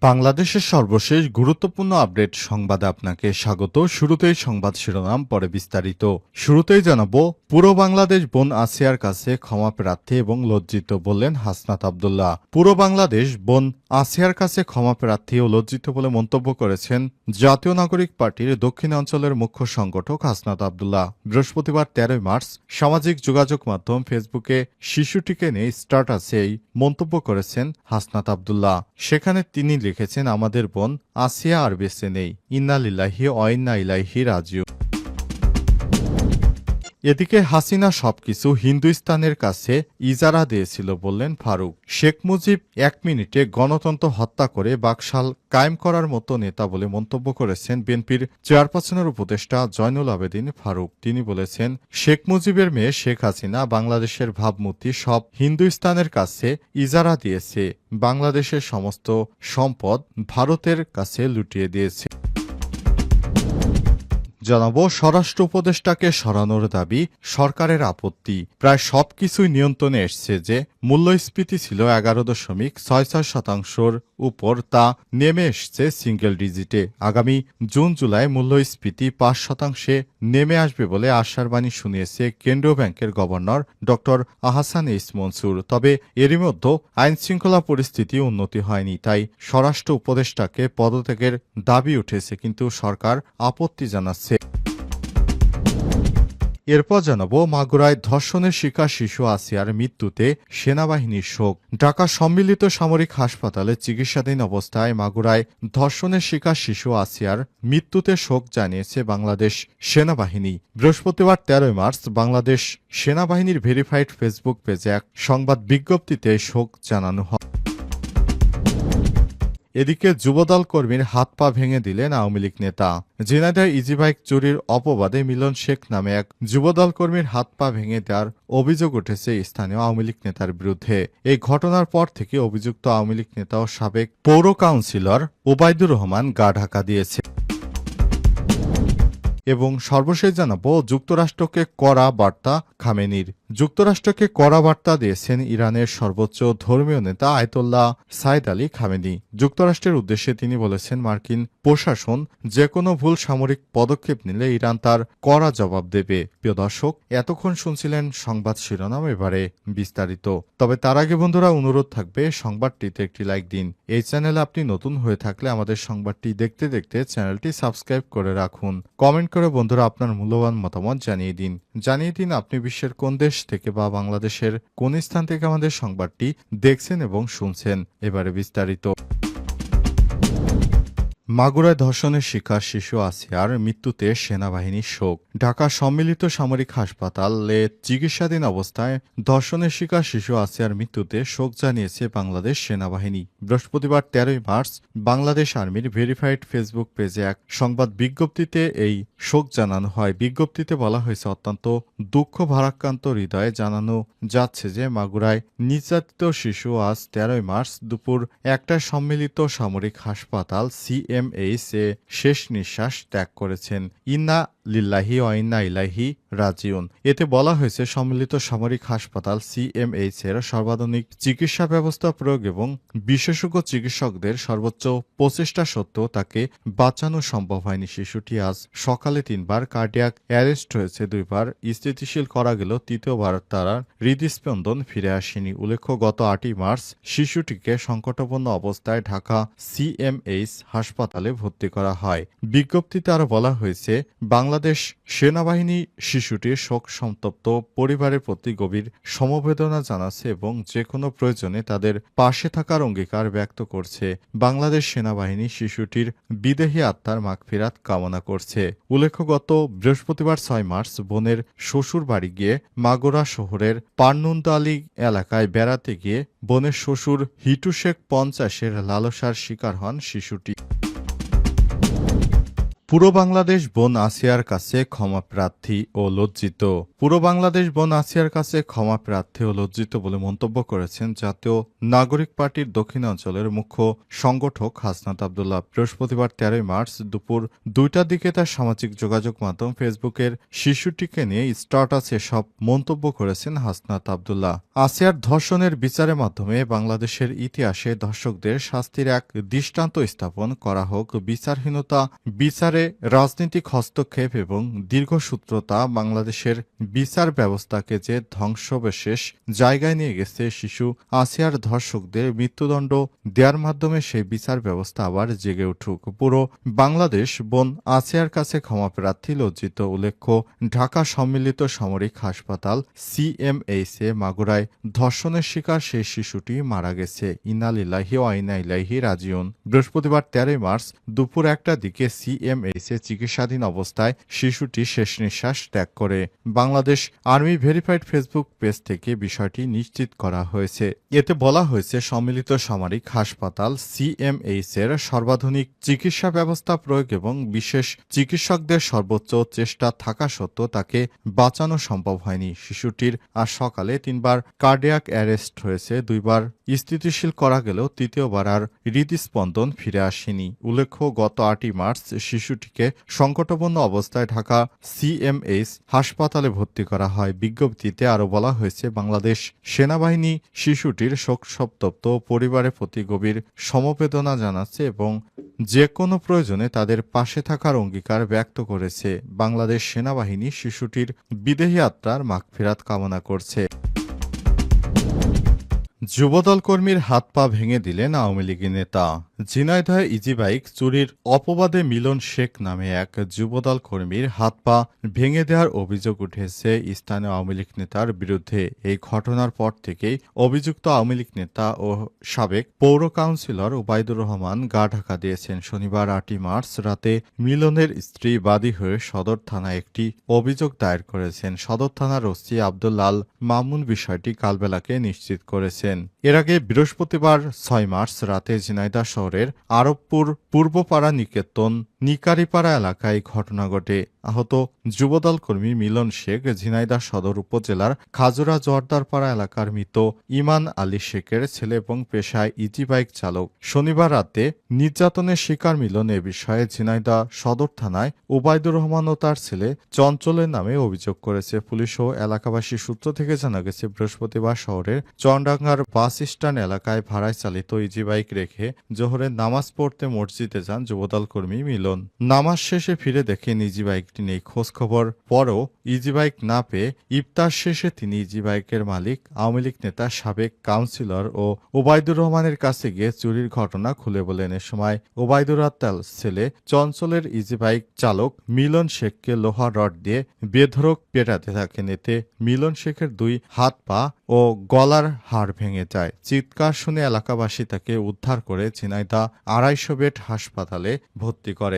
বাংলাদেশের সর্বশেষ গুরুত্বপূর্ণ আপডেট সংবাদে আপনাকে স্বাগত। শুরুতেই সংবাদ শিরোনাম, পরে বিস্তারিত। শুরুতেই জানাবো, পুরো বাংলাদেশ বোন আসিয়ার কাছে ক্ষমা প্রার্থী এবং লজ্জিত বললেন হাসনাত আব্দুল্লাহ। পুরো বাংলাদেশ বোন আসিয়ার কাছে ক্ষমা প্রার্থী ও লজ্জিত বলে মন্তব্য করেছেন জাতীয় নাগরিক পার্টির দক্ষিণাঞ্চলের মুখ্য সংগঠক হাসনাত আব্দুল্লাহ। বৃহস্পতিবার 13 মার্চ সামাজিক যোগাযোগ মাধ্যম ফেসবুকে শিশুটিকে নিয়ে স্ট্যাটাসে এই মন্তব্য করেছেন হাসনাত আব্দুল্লাহ। সেখানে তিনি লিখেছেন, আমাদের বোন আসিয়া আর বেঁচে নেই, ইন্না লিল্লাহি ওয়া ইন্না ইলাইহি রাজিউন। এদিকে হাসিনা সবকিছু হিন্দুস্তানের কাছে ইজারা দিয়েছিল বললেন ফারুক। শেখ মুজিব 1 মিনিটে গণতন্ত্র হত্যা করে বাকশাল কায়েম করার মতো নেতা বলে মন্তব্য করেছেন বিএনপির চেয়ারপারসনের উপদেষ্টা জয়নুল আবেদিন ফারুক। তিনি বলেছেন, শেখ মুজিবের মেয়ে শেখ হাসিনা বাংলাদেশের ভাবমূর্তি সব হিন্দুস্তানের কাছে ইজারা দিয়েছে, বাংলাদেশের সমস্ত সম্পদ ভারতের কাছে লুটিয়ে দিয়েছে। জানাবো, স্বরাষ্ট্র উপদেষ্টাকে সরানোর দাবি, সরকারের আপত্তি। প্রায় সবকিছুই নিয়ন্ত্রণে এসছে যে মূল্যস্ফীতি ছিল 11.66% উপর, তা নেমে এসছে সিঙ্গেল ডিজিটে। আগামী জুন জুলাই মূল্যস্ফীতি 5% নেমে আসবে বলে আশার বাণী শুনিয়েছে কেন্দ্রীয় ব্যাংকের গভর্নর ড আহসান এইচ মনসুর। তবে এরই মধ্যে আইনশৃঙ্খলা পরিস্থিতি উন্নতি হয়নি, তাই স্বরাষ্ট্র উপদেষ্টাকে পদত্যাগের দাবি উঠেছে, কিন্তু সরকার আপত্তি জানাচ্ছে। এরপর জানাবো, মাগুরায় ধর্ষণের শিকার শিশু আসিয়ার মৃত্যুতে সেনাবাহিনীর শোক। ঢাকা সম্মিলিত সামরিক হাসপাতালে চিকিৎসাধীন অবস্থায় মাগুরায় ধর্ষণের শিকার শিশু আসিয়ার মৃত্যুতে শোক জানিয়েছে বাংলাদেশ সেনাবাহিনী। বৃহস্পতিবার 13 মার্চ বাংলাদেশ সেনাবাহিনীর ভেরিফাইড ফেসবুক পেজে এক সংবাদ বিজ্ঞপ্তিতে শোক জানানো হয়। এদিকে যুবদল কর্মীর হাত পা ভেঙে দিলেন আওয়ামী লীগ নেতা। ঝিনাইদহে ইজিবাইক চুরির অপবাদে মিলন শেখ নামে এক যুবদল কর্মীর হাত পা ভেঙে দেওয়ার অভিযোগ উঠেছে স্থানীয় আওয়ামী লীগ নেতার বিরুদ্ধে। এই ঘটনার পর থেকে অভিযুক্ত আওয়ামী লীগ নেতা ও সাবেক পৌর কাউন্সিলর ওবায়দুর রহমান গা ঢাকা দিয়েছে। এবং সর্বশেষ জানাবো, যুক্তরাষ্ট্রকে কড়া বার্তা খামেনির। যুক্তরাষ্ট্রকে কড়া বার্তা দিয়েছেন ইরানের সর্বোচ্চ ধর্মীয় নেতা আয়াতোল্লাহ সাইদ আলী খামেনি। যুক্তরাষ্ট্রের উদ্দেশ্যে তিনি বলেছেন, মার্কিন প্রশাসন যে কোনো ভুল সামরিক পদক্ষেপ নিলে ইরান তার কড়া জবাব দেবে। প্রিয় দর্শক, এতক্ষণ শুনছিলেন সংবাদ শিরোনাম, এবারে বিস্তারিত। তবে তার আগে বন্ধুরা, অনুরোধ থাকবে সংবাদটিতে একটি লাইক দিন। এই চ্যানেলে আপনি নতুন হয়ে থাকলে আমাদের সংবাদটি দেখতে দেখতে চ্যানেলটি সাবস্ক্রাইব করে রাখুন। কমেন্ট করে বন্ধুরা আপনার মূল্যবান মতামত জানিয়ে দিন আপনি বিশ্বের কোন দেশ থেকে বা বাংলাদেশের কোন স্থান থেকে আমাদের সংবাদটি দেখছেন এবং শুনছেন। এবারে বিস্তারিত। মাগুরায় ধর্ষণের শিকার শিশু আসিয়ার মৃত্যুতে সেনাবাহিনীর শোক। ঢাকা সম্মিলিত সামরিক হাসপাতালে চিকিৎসাধীন অবস্থায় ধর্ষণের শিকার শিশু আসিয়ার মৃত্যুতে শোক জানিয়েছে বাংলাদেশ সেনাবাহিনী। বৃহস্পতিবার 13 মার্চ বাংলাদেশ আর্মির ভেরিফাইড ফেসবুক পেজে এক সংবাদ বিজ্ঞপ্তিতে এই শোক জানানো হয়। বিজ্ঞপ্তিতে বলা হয়েছে, অত্যন্ত দুঃখ ভারাক্রান্ত হৃদয়ে জানানো যাচ্ছে যে মাগুরায় নির্যাতিত শিশু আজ 13 মার্চ দুপুর 1টায় সম্মিলিত সামরিক হাসপাতাল CMH এ শেষ নিঃশ্বাস ত্যাগ করেছেন। ইন্না লিল্লাহি ওয়া ইন্না ইলাইহি রাজিউন। এতে বলা হয়েছে, সম্মিলিত সামরিক হাসপাতাল CMH এর সর্বাধুনিক চিকিৎসা ব্যবস্থা প্রয়োগ এবং বিশেষজ্ঞ চিকিৎসকদের সর্বোচ্চ প্রচেষ্টা সত্ত্বেও তাকে বাঁচানো সম্ভব হয়নি। শিশুটি আজ সকালে 3বার কার্ডিয়াক অ্যারেস্ট হয়েছে, 2বার স্থিতিশীল করা গেল, 3য়বার তার হৃদস্পন্দন ফিরে আসেনি। উল্লেখ্য, গত 8 মার্চ শিশুটিকে সংকটাপন্ন অবস্থায় ঢাকা CMH হাসপাতালে ভর্তি করা হয়। বিজ্ঞপ্তিতে আরও বলা হয়েছে, বাংলাদেশ সেনাবাহিনী শিশুটির শোক সন্তপ্ত পরিবারের প্রতি গভীর সমবেদনা জানাচ্ছে এবং যে কোনো প্রয়োজনে তাদের পাশে থাকার অঙ্গীকার ব্যক্ত করছে। বাংলাদেশ সেনাবাহিনী শিশুটির বিদেহী আত্মার মাগফিরাত কামনা করছে। উল্লেখ্য, গত বৃহস্পতিবার 6 মার্চ বোনের শ্বশুর বাড়ি গিয়ে মাগুরা শহরের পারনুন্দালি এলাকায় বেড়াতে গিয়ে বোনের শ্বশুর হিটু শেখ 50-এর লালসার শিকার হন শিশুটি। পুরো বাংলাদেশ বোন আসিয়ার কাছে ক্ষমা প্রার্থী ও লজ্জিত। পুরো বাংলাদেশ বোন আসিয়ার কাছে ক্ষমা প্রার্থী ও লজ্জিত বলে মন্তব্য করেছেন জাতীয় নাগরিক পার্টির দক্ষিণাঞ্চলের মুখ্য সংগঠক হাসনাত আব্দুল্লাহ। বৃহস্পতিবার ১৩ মার্চ দুপুর ২টার দিকে তার সামাজিক যোগাযোগ মাধ্যম ফেসবুকের শিশুটিকে নিয়ে স্ট্যাটাসে এসব মন্তব্য করেছেন হাসনাত আব্দুল্লাহ। আসিয়ার ধর্ষণের বিচারের মাধ্যমে বাংলাদেশের ইতিহাসে ধর্ষকদের শাস্তির এক দৃষ্টান্ত স্থাপন করা হোক। বিচারহীনতা, বিচারে রাজনৈতিক হস্তক্ষেপ এবং দীর্ঘসূত্রতা বাংলাদেশের বিচার ব্যবস্থাকে যে ধ্বংসবিশেষ জায়গায় নিয়ে গেছে। শিশু আসিয়ার ধর্ষকদের মৃত্যুদণ্ড দেওয়ার মাধ্যমে সেই বিচার ব্যবস্থা আবার জেগে উঠুক। পুরো বাংলাদেশ বোন আসিয়ার কাছে ক্ষমা প্রার্থী, লজ্জিত। উল্লেখ্য, ঢাকা সম্মিলিত সামরিক হাসপাতাল সিএমএইচে মাগুরায় ধর্ষণের শিকার সেই শিশুটি মারা গেছে। ইন্না লিল্লাহি ওয়া ইন্না ইলাইহি রাজিউন। বৃহস্পতিবার ১৩ মার্চ দুপুর ১টার দিকে সিএমএইচে চিকিৎসাধীন অবস্থায় শিশুটি শেষ নিঃশ্বাস ত্যাগ করে। Bangladesh army verified Facebook page থেকে বিষয়টি নিশ্চিত করা হয়েছে। এতে বলা হয়েছে, সম্মিলিত সামরিক হাসপাতাল সিএমএইচের সর্বাধুনিক চিকিৎসা ব্যবস্থা প্রয়োগ এবং বিশেষ চিকিৎসকদের সর্বোচ্চ চেষ্টা থাকা সত্ত্বেও তাকে বাঁচানো সম্ভব হয়নি। শিশুটির আজ সকালে ৩বার কার্ডিয়াক অ্যারেস্ট হয়েছে। ২বার স্থিতিশীল করা গেলেও তৃতীয়বার আর হৃদস্পন্দন ফিরে আসেনি। উল্লেখ্য, গত ৮ই মার্চ শিশুটিকে সংকটাপন্ন অবস্থায় ঢাকা সিএমএইচ হাসপাতালে ভর্তি করা হয়। বিজ্ঞপ্তিতে আরও বলা হয়েছে, বাংলাদেশ সেনাবাহিনী শিশুটির শোকসন্তপ্ত পরিবারের প্রতি গভীর সমবেদনা জানাচ্ছে এবং যে কোনো প্রয়োজনে তাদের পাশে থাকার অঙ্গীকার ব্যক্ত করেছে। বাংলাদেশ সেনাবাহিনী শিশুটির বিদেহী আত্মার মাগফিরাত কামনা করছে। যুবদল কর্মীর হাত পা ভেঙে দিলেন আওয়ামী লীগের নেতা। ঝিনাইদহে ইজিবাইক চুরির অপবাদে মিলন শেখ নামে এক যুবদল কর্মীর হাত পা ভেঙে দেওয়ার অভিযোগ উঠেছে স্থানীয় আওয়ামী লীগ নেতার বিরুদ্ধে। এই ঘটনার পর থেকেই অভিযুক্ত আওয়ামী লীগ নেতা ও সাবেক পৌর কাউন্সিলর ওবায়দুর রহমান গা ঢাকা দিয়েছেন। শনিবার ৮ই মার্চ রাতে মিলনের স্ত্রী বাদী হয়ে সদর থানায় একটি অভিযোগ দায়ের করেছেন। সদর থানার ওসি আব্দুল্লাল মামুন বিষয়টি কালবেলাকে নিশ্চিত করেছেন। এর আগে বৃহস্পতিবার ৬ মার্চ রাতে ঝিনাইদহ শহরের আরবপুর পূর্বপাড়া নিকেতন নিকারিপাড়া এলাকায় ঘটনা ঘটে। আহত যুবদল কর্মী মিলন শেখ ঝিনাইদহ সদর উপজেলার খাজুরা জোয়ারদারপাড়া এলাকার মৃত ইমান আলী শেখের ছেলে এবং পেশায় ইজিবাইক চালক। শনিবার রাতে নির্যাতনের শিকার মিলন এ বিষয়ে ঝিনাইদহ সদর থানায় ওবায়দুর রহমান ও তার ছেলে চঞ্চলের নামে অভিযোগ করেছে পুলিশ ও এলাকাবাসী সূত্র থেকে জানা গেছে, বৃহস্পতিবার শহরের চন্ডাঙ্গার বাস স্ট্যান্ড এলাকায় ভাড়ায় চালিত ইজিবাইক রেখে জোহরের নামাজ পড়তে মসজিদে যান যুবদল কর্মী মিলন। নামাজ শেষে ফিরে দেখেন ইজিবাইকটি নেই। খোঁজ খবর পরও ইজিবাইক না পেয়ে ইফতার শেষে তিনি ইজিবাইকের মালিক আওয়ামী লীগ নেতা সাবেক কাউন্সিলর ও ওবায়দুর রহমানের কাছে গিয়ে চুরির ঘটনা খুলে বলেন। এ সময় ওবায়দুর তার ছেলে চঞ্চলের ইজিবাইক চালক মিলন শেখকে লোহার রড দিয়ে বেধড়ক পেটাতে থাকেন। এতে মিলন শেখের ২ হাত পা ও গলার হাড় ভেঙে যায়। চিৎকার শুনে এলাকাবাসী তাকে উদ্ধার করে ঝিনাইদহ ২৫০ বেড হাসপাতালে ভর্তি করে।